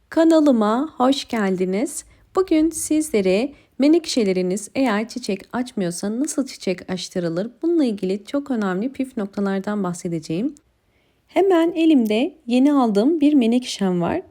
Kanalıma hoş geldiniz. Bugün sizlere menekşeleriniz eğer çiçek açmıyorsa nasıl çiçek açtırılır? Bununla ilgili çok önemli püf noktalardan bahsedeceğim. Hemen elimde yeni aldığım bir menekşem var.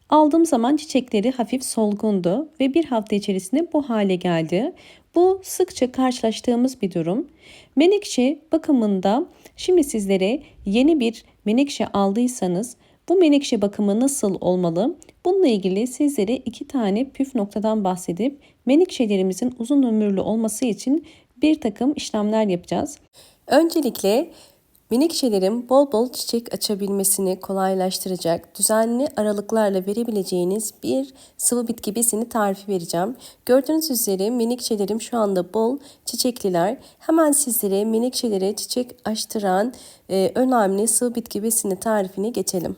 Aldığım zaman çiçekleri hafif solgundu ve bir hafta içerisinde bu hale geldi. Bu sıkça karşılaştığımız bir durum. Menekşe bakımında şimdi sizlere yeni bir menekşe aldıysanız bu menekşe bakımı nasıl olmalı? Bununla ilgili sizlere 2 tane püf noktadan bahsedip menekşelerimizin uzun ömürlü olması için bir takım işlemler yapacağız. Öncelikle menekşelerin bol bol çiçek açabilmesini kolaylaştıracak, düzenli aralıklarla verebileceğiniz bir sıvı bitki besini tarifi vereceğim. Gördüğünüz üzere menekşelerim şu anda bol çiçekliler. Hemen sizlere menekşelere çiçek açtıran önemli sıvı bitki besini tarifine geçelim.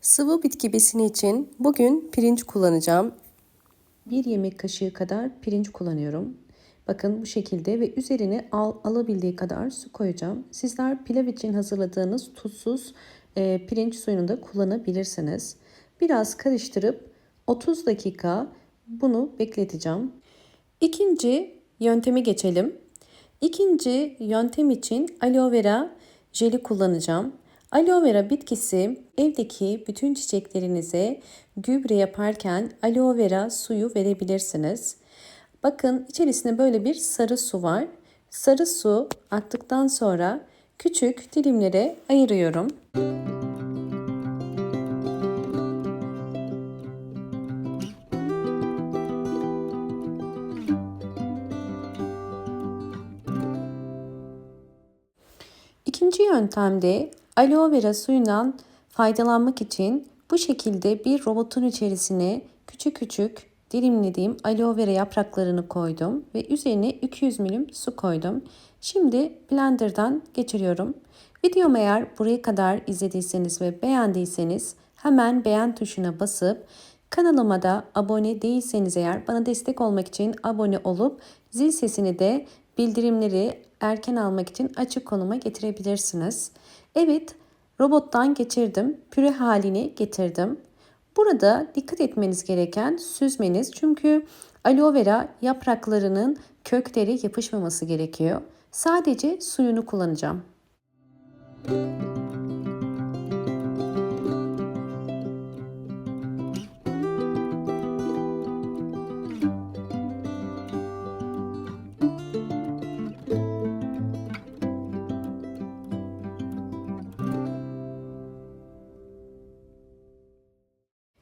Sıvı bitki besini için bugün pirinç kullanacağım. 1 yemek kaşığı kadar pirinç kullanıyorum. Bakın bu şekilde ve üzerine alabildiği kadar su koyacağım. Sizler pilav için hazırladığınız tuzsuz pirinç suyunu da kullanabilirsiniz. Biraz karıştırıp 30 dakika bunu bekleteceğim. İkinci yönteme geçelim. İkinci yöntem için aloe vera jeli kullanacağım. Aloe vera bitkisi evdeki bütün çiçeklerinize gübre yaparken aloe vera suyu verebilirsiniz. Bakın içerisinde böyle bir sarı su var. Sarı su aktıktan sonra küçük dilimlere ayırıyorum. İkinci yöntemde aloe vera suyundan faydalanmak için bu şekilde bir robotun içerisine küçük küçük dilimlediğim aloe vera yapraklarını koydum ve üzerine 200 milim su koydum. Şimdi blenderdan geçiriyorum. Videomu eğer buraya kadar izlediyseniz ve beğendiyseniz hemen beğen tuşuna basıp kanalıma da abone değilseniz eğer bana destek olmak için abone olup zil sesini de bildirimleri erken almak için açık konuma getirebilirsiniz. Evet, robottan geçirdim. Püre haline getirdim. Burada dikkat etmeniz gereken süzmeniz. Çünkü aloe vera yapraklarının kökleri yapışmaması gerekiyor. Sadece suyunu kullanacağım.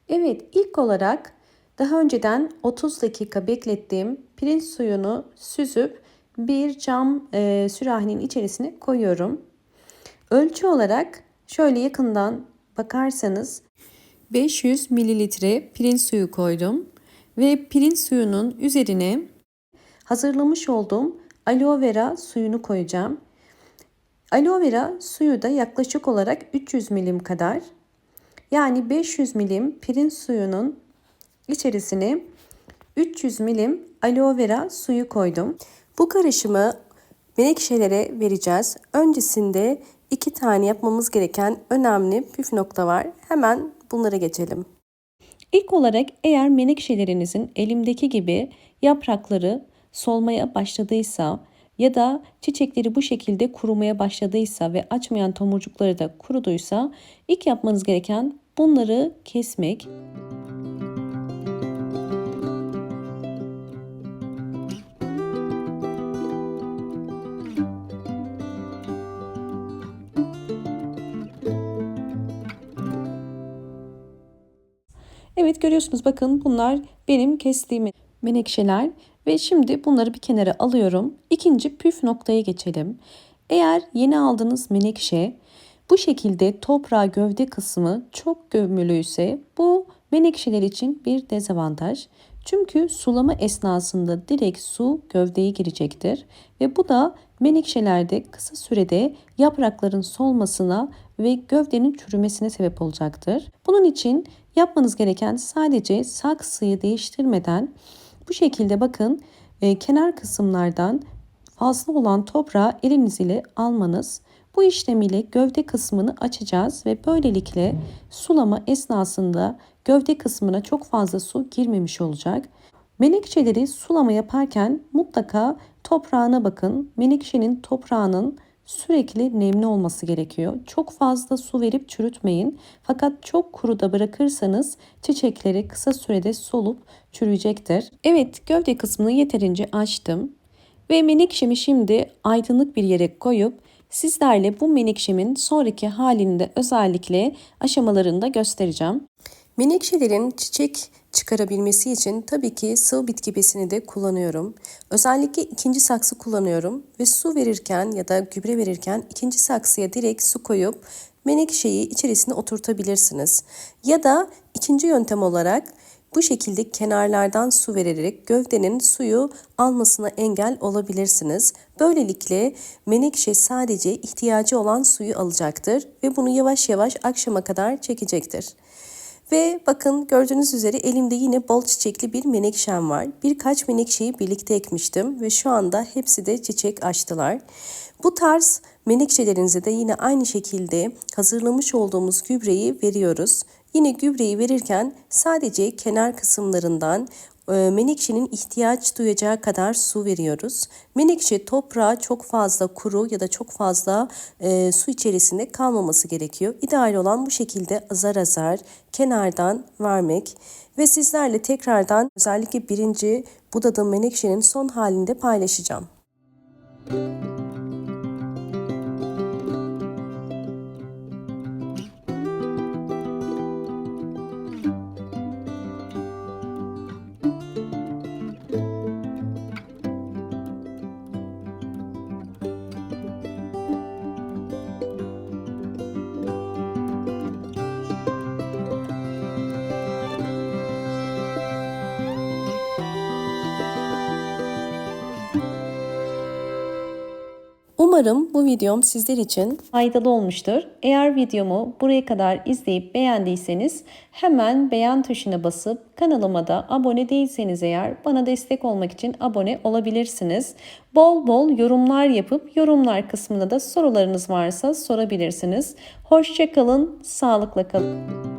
Evet, ilk olarak daha önceden 30 dakika beklettiğim pirinç suyunu süzüp bir cam sürahinin içerisine koyuyorum. Ölçü olarak şöyle yakından bakarsanız 500 mililitre pirinç suyu koydum ve pirinç suyunun üzerine hazırlamış olduğum aloe vera suyunu koyacağım. Aloe vera suyu da yaklaşık olarak 300 milim kadar. Yani 500 milim pirinç suyunun içerisine 300 milim aloe vera suyu koydum. Bu karışımı menekşelere vereceğiz. Öncesinde 2 tane yapmamız gereken önemli püf nokta var. Hemen bunlara geçelim. İlk olarak eğer menekşelerinizin elimdeki gibi yaprakları solmaya başladıysa ya da çiçekleri bu şekilde kurumaya başladıysa ve açmayan tomurcukları da kuruduysa ilk yapmanız gereken bunları kesmek. Evet, görüyorsunuz, bakın bunlar benim kestiğim menekşeler ve şimdi bunları bir kenara alıyorum. İkinci püf noktaya geçelim. Eğer yeni aldığınız menekşe bu şekilde toprağa gövde kısmı çok gömülüyse bu menekşeler için bir dezavantaj. Çünkü sulama esnasında direkt su gövdeye girecektir ve bu da menekşelerde kısa sürede yaprakların solmasına ve gövdenin çürümesine sebep olacaktır. Bunun için yapmanız gereken sadece saksıyı değiştirmeden bu şekilde bakın kenar kısımlardan fazla olan toprağı eliniz ile almanız. Bu işlem ile gövde kısmını açacağız ve böylelikle sulama esnasında gövde kısmına çok fazla su girmemiş olacak. Menekşeleri sulama yaparken mutlaka toprağına bakın. Menekşenin toprağının sürekli nemli olması gerekiyor. Çok fazla su verip çürütmeyin. Fakat çok kuru da bırakırsanız çiçekleri kısa sürede solup çürüyecektir. Evet, gövde kısmını yeterince açtım. Ve menekşemi şimdi aydınlık bir yere koyup sizlerle bu menekşemin sonraki halini de özellikle aşamalarında göstereceğim. Menekşelerin çiçek çıkarabilmesi için tabii ki sıvı bitki besini de kullanıyorum. Özellikle ikinci saksı kullanıyorum ve su verirken ya da gübre verirken ikinci saksıya direkt su koyup menekşeyi içerisine oturtabilirsiniz. Ya da ikinci yöntem olarak bu şekilde kenarlardan su vererek gövdenin suyu almasına engel olabilirsiniz. Böylelikle menekşe sadece ihtiyacı olan suyu alacaktır ve bunu yavaş yavaş akşama kadar çekecektir. Ve bakın gördüğünüz üzere elimde yine bol çiçekli bir menekşem var. Birkaç menekşeyi birlikte ekmiştim ve şu anda hepsi de çiçek açtılar. Bu tarz menekşelerinize de yine aynı şekilde hazırlamış olduğumuz gübreyi veriyoruz. Yine gübreyi verirken sadece kenar kısımlarından menekşenin ihtiyaç duyacağı kadar su veriyoruz. Menekşe toprağa çok fazla kuru ya da çok fazla su içerisinde kalmaması gerekiyor. İdeal olan bu şekilde azar azar kenardan vermek ve sizlerle tekrardan özellikle birinci budadığım menekşenin son halinde paylaşacağım. Umarım bu videom sizler için faydalı olmuştur. Eğer videomu buraya kadar izleyip beğendiyseniz hemen beğen tuşuna basıp kanalıma da abone değilseniz eğer bana destek olmak için abone olabilirsiniz. Bol bol yorumlar yapıp yorumlar kısmında da sorularınız varsa sorabilirsiniz. Hoşça kalın, sağlıkla kalın.